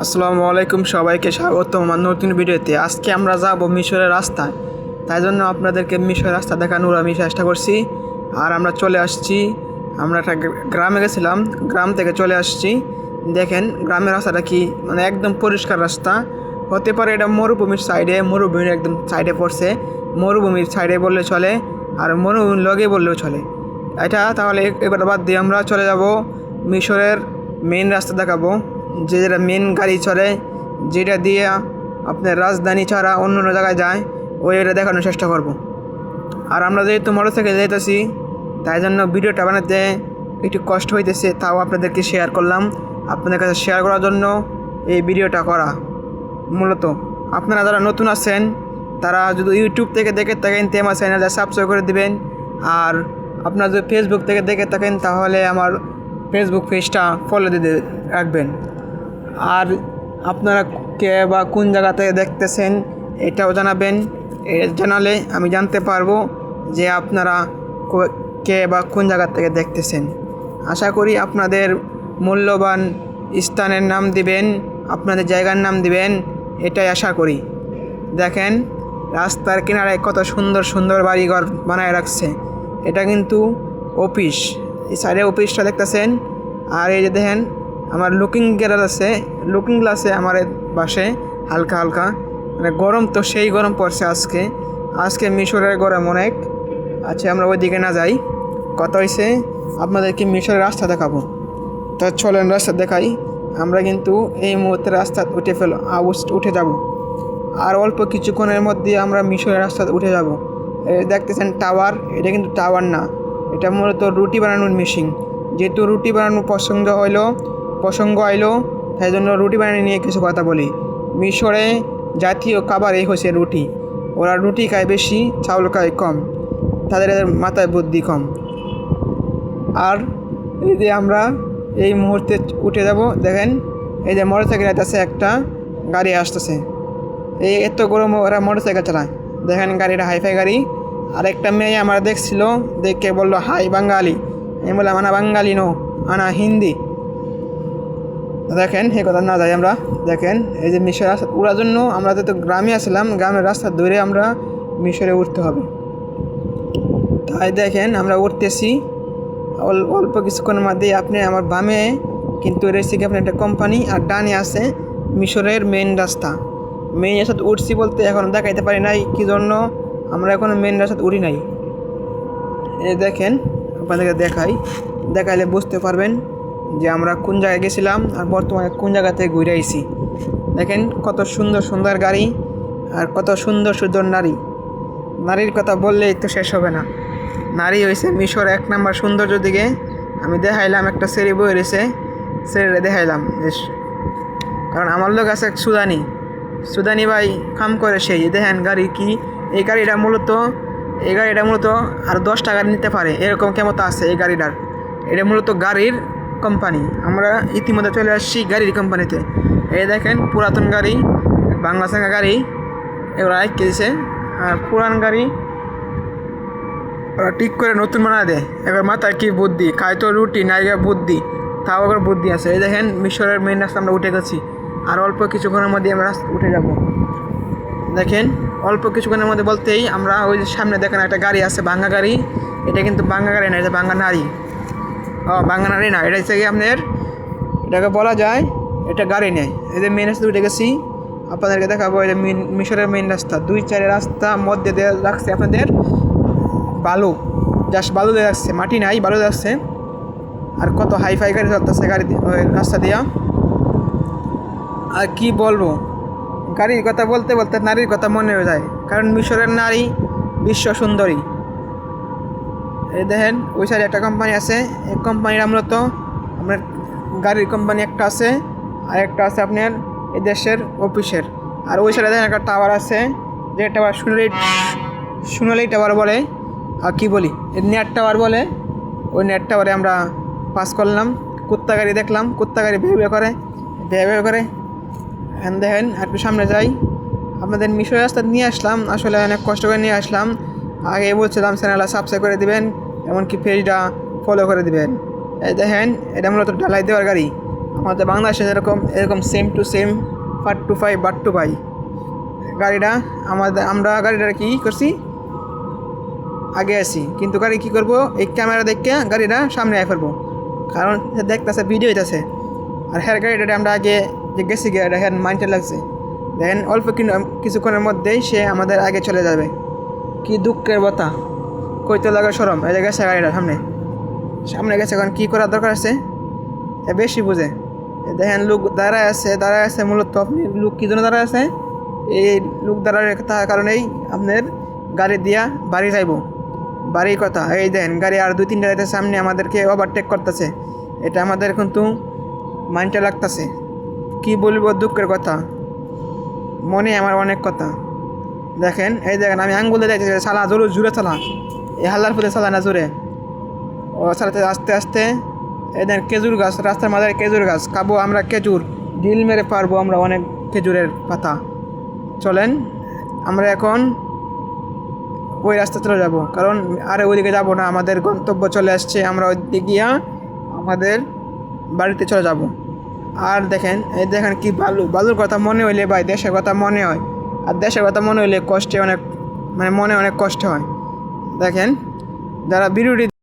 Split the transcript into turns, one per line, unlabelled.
আসসালামু আলাইকুম, সবাইকে স্বাগতম আমার নতুন ভিডিওতে। আজকে আমরা যাব মিশরের রাস্তায়, তাই জন্য আপনাদেরকে মিশরের রাস্তা দেখানোর আমি চেষ্টা করছি। আর আমরা চলে আসছি, আমরা একটা গ্রামে গেছিলাম, গ্রাম থেকে চলে আসছি। দেখেন গ্রামের রাস্তাটা কি, মানে একদম পরিষ্কার রাস্তা। হতে পারে এটা মরুভূমির সাইডে, মরুভূমির একদম সাইডে পড়ছে, মরুভূমির সাইডে বললে চলে, আর মরুভূমির লগে বললেও চলে এটা। তাহলে এবার বাদ দিয়ে আমরা চলে যাব মিশরের মেন রাস্তা দেখাবো, যেটা মেন গাড়ি চলে, যেটা দিয়ে আপনার রাজধানী ছাড়া অন্য অন্য জায়গায় যায়, ওইটা দেখানোর চেষ্টা করব। আর আমরা যেহেতু মোটরসাইকেলে যেতেছি, তাই জন্য ভিডিওটা বানাতে একটু কষ্ট হইতেছে, তাও আপনাদেরকে শেয়ার করলাম। আপনাদের কাছে শেয়ার করার জন্য এই ভিডিওটা করা। মূলত আপনারা যারা নতুন আছেন, তারা যদি ইউটিউব থেকে দেখে থাকেন তো আমার চ্যানেলটা সাবস্ক্রাইব করে দিবেন। আর আপনারা যদি ফেসবুক থেকে দেখে থাকেন, তাহলে আমার ফেসবুক পেজটা ফলো দিয়ে রাখবেন। আর আপনারা কে বা কোন জায়গা থেকে দেখতেছেন এটাও জানাবেন। জানালে আমি জানতে পারবো যে আপনারা কে বা কোন জায়গা থেকে দেখতেছেন। আশা করি আপনাদের মূল্যবান স্থানের নাম দিবেন, আপনাদের জায়গার নাম দিবেন, এটাই আশা করি। দেখেন রাস্তার কিনারায় কত সুন্দর সুন্দর বাড়িঘর বানায় রাখছে। এটা কিন্তু অফিস, এই সাইডে অফিসটা দেখতেছেন। আর এই যে দেখেন আমার লুকিং গ্লাস আছে, লুকিং গ্লাসে আমার বাসে হালকা হালকা, মানে গরম তো সেই গরম পড়ছে আজকে মিশরের গরম অনেক। আচ্ছা আমরা ওইদিকে না যাই, কথা হয়েছে আপনাদেরকে মিশরের রাস্তা দেখাবো। তো চলেন রাস্তা দেখাই। আমরা কিন্তু এই মুহূর্তে রাস্তা উঠে যাব, আর অল্প কিছুক্ষণের মধ্যে আমরা মিশরের রাস্তাতে উঠে যাব। দেখতেছেন টাওয়ার, এটা কিন্তু টাওয়ার না, এটা মূলত রুটি বানানোর মেশিন। যেহেতু রুটি বানানোর প্রসঙ্গ আইলো, তাই জন্য রুটি বানানো নিয়ে কিছু কথা বলি। মিশরে জাতীয় খাবার এই হচ্ছে রুটি। ওরা রুটি খায় বেশি, চাউল খায় কম, তাদের মাথায় বুদ্ধি কম। আর এই যে আমরা এই মুহূর্তে উঠে যাব, দেখেন এই যে মোটরসাইকেল আসতেছে, একটা গাড়ি আসতেছে। এই এত গরম ওরা মোটরসাইকেল চালায়, দেখেন গাড়িটা হাইফাই গাড়ি। আর একটা মেয়ে আমরা দেখছিল, দেখে বললো হাই বাঙালি। আমি বললাম আনা বাঙালি নো, আনা হিন্দি। দেখেন এই কথা না যাই আমরা, দেখেন এই যে মিশরের রাস্তা উড়ার জন্য আমরা তো গ্রামে আসলাম, গ্রামের রাস্তা ধরে আমরা মিশরে উঠতে হবে। তাই দেখেন আমরা উঠতেছি, অল্প কিছুক্ষণের মধ্যেই আপনি আমার বামে কিন্তু রয়েছে কি আপনার একটা কোম্পানি, আর ডানে আছে মিশরের মেন রাস্তা। মেন রাস্তা উঠছি বলতে এখন দেখাইতে পারি নাই কি জন্য, আমরা এখন মেন রাস্তা উঠি নাই। এই দেখেন আপনাদেরকে দেখাইলে বুঝতে পারবেন যে আমরা কোন জায়গায় গেছিলাম আর বর্তমানে কোন জায়গা থেকে ঘুরে আইছি। দেখেন কত সুন্দর সুন্দর গাড়ি আর কত সুন্দর সুন্দর নারীর কথা বললেই তো শেষ হবে না। নারী হয়েছে মিশর এক নাম্বার সৌন্দর্য দিকে। আমি দেখাইলাম একটা সেরি বই রয়েছে, সেরিটা দেখাইলাম বেশ, কারণ আমার লোক আছে সুদানি ভাই কাম করে সেই। দেখেন গাড়ি কি, এই গাড়িটা মূলত আর 10 টাকা নিতে পারে এরকম ক্ষমতা আছে এই গাড়িটার। এটা মূলত গাড়ির কোম্পানি। আমরা ইতিমধ্যে চলে আসছি গাড়ির কোম্পানিতে। এই দেখেন পুরাতন গাড়ি, বাংলা সাঙ্গা গাড়ি এগুলো কিনছে। আর পুরান গাড়ি ওরা ঠিক করে নতুন বানায় দেয়। এবার মাথায় কি বুদ্ধি, খায় তো রুটি নাইগা বুদ্ধি, তাও আবার বুদ্ধি আছে। এই দেখেন মিশরের মেন রাস্তা আমরা উঠে গেছি, আর অল্প কিছুক্ষণের মধ্যে আমরা রাস্তা উঠে যাব। দেখেন অল্প কিছুক্ষণের মধ্যে বলতেই আমরা ওই যে সামনে দেখেন একটা গাড়ি আছে, ভাঙ্গা গাড়ি। এটা কিন্তু ভাঙ্গা গাড়ি না, এটা ভাঙ্গা নারী। ভাঙ্গা নারী না, এটা হচ্ছে কি আপনার, এটাকে বলা যায় এটা গাড়ি নেই। এই যে মেন রাস্তা উঠে গেছি, আপনাদেরকে দেখাবো এই যে মিশরের মেন রাস্তা। 2-4 রাস্তা মধ্যে দিয়ে রাখছে আপনাদের বালু, জাস্ট বালু দিয়ে রাখছে, মাটি নাই, বালু দিয়ে রাখছে। আর কত হাইফাই গাড়ি চলতেছে রাস্তা দিয়া। আর কি বলবো, গাড়ির কথা বলতে বলতে নারীর কথা মনে হয়ে যায়, কারণ মিশরের নারী বিশ্ব সুন্দরী। এই দেখেন ওই সাইডে একটা কোম্পানি আছে, এই কোম্পানিটা মূলত আপনার গাড়ির কোম্পানি একটা আছে, আর একটা আছে আপনার এই দেশের অফিসের। আর ওই সাইডে দেখেন একটা টাওয়ার আছে, যে টাওয়ার সোনালি টাওয়ার বলে, আর কি বলি নেট টাওয়ার বলে। ওই নেট টাওয়ারে আমরা পাস করলাম। কুত্তা গাড়ি দেখলাম, কুত্তা গাড়ি ভেবে করে। দেখেন একটু সামনে যাই, আপনাদের মিশর রাস্তা নিয়ে আসলাম, আসলে অনেক কষ্ট করে নিয়ে আসলাম। আগে বলছিলাম চ্যানেলটা সাবস্ক্রাইব করে দিবেন, এমনকি পেজটা ফলো করে দিবেন। এই দেখেন এটা মূলত ঢালাই দেওয়ার গাড়ি, আমাদের বাংলাদেশে এরকম এরকম সেম টু সেম পার্ট টু পাই বাট টু পাই গাড়িটা আমরা গাড়িটা কি করছি আগে আসি, কিন্তু গাড়ি কী করবো এই ক্যামেরা দেখে গাড়িটা সামনে আয় ফেলবো, কারণ দেখতেছে ভিডিও হইতেছে। আর হ্যাঁ গাড়িটা আমরা আগে যে গেছি গাড়িটা হ্যাঁ মাইন্ডে লাগছে, দেখেন অল্প কিছুক্ষণের মধ্যেই সে আমাদের আগে চলে যাবে। কি দুঃখের কথা, কইতে লাগে সরম। এই যে গেছে গাড়িটা সামনে গেছে, এখন কী করার দরকার আছে এ বেশি বুঝে। দেখেন লোক দাঁড়ায় আছে মূলত আপনি লোক কী জন্য দাঁড়ায় আছে, এই লোক দাঁড়ায় থাকার কারণেই আপনার গাড়ি দিয়া বাড়ি যাইব, বাড়ির কথা। এই দেখেন গাড়ি আর 2-3টা গাড়িতে সামনে আমাদেরকে ওভারটেক করতেছে, এটা আমাদের কিন্তু মাইন্ডে লাগতেছে। কি বলবো দুঃখের কথা, মনে আমার অনেক কথা। দেখেন এই দেখেন আমি আঙ্গুলে যাইতেছি, চালা জোরে চালা, এই হাল্লার ফুলে চালা না জোরে, ও চালাতে আস্তে আস্তে। এই দেখেন খেজুর গাছ, রাস্তার মাঝে খেজুর গাছ, খাবো আমরা খেজুর, ডিল মেরে পারবো আমরা অনেক খেজুরের পাতা। চলেন আমরা এখন ওই রাস্তা চলে যাব, কারণ আর ওইদিকে যাব না, আমাদের গন্তব্য চলে আসছে, আমরা ওই দিকে গিয়া আমাদের বাড়িতে চলে যাব। আর দেখেন এই দেখেন কি বালুর কথা মনে হইলে ভাই দেশের কথা মনে হয়, আর দেশের কথা মনে হইলে কষ্টে অনেক, মানে মনে অনেক কষ্ট হয়। দেখেন যারা বিরোধী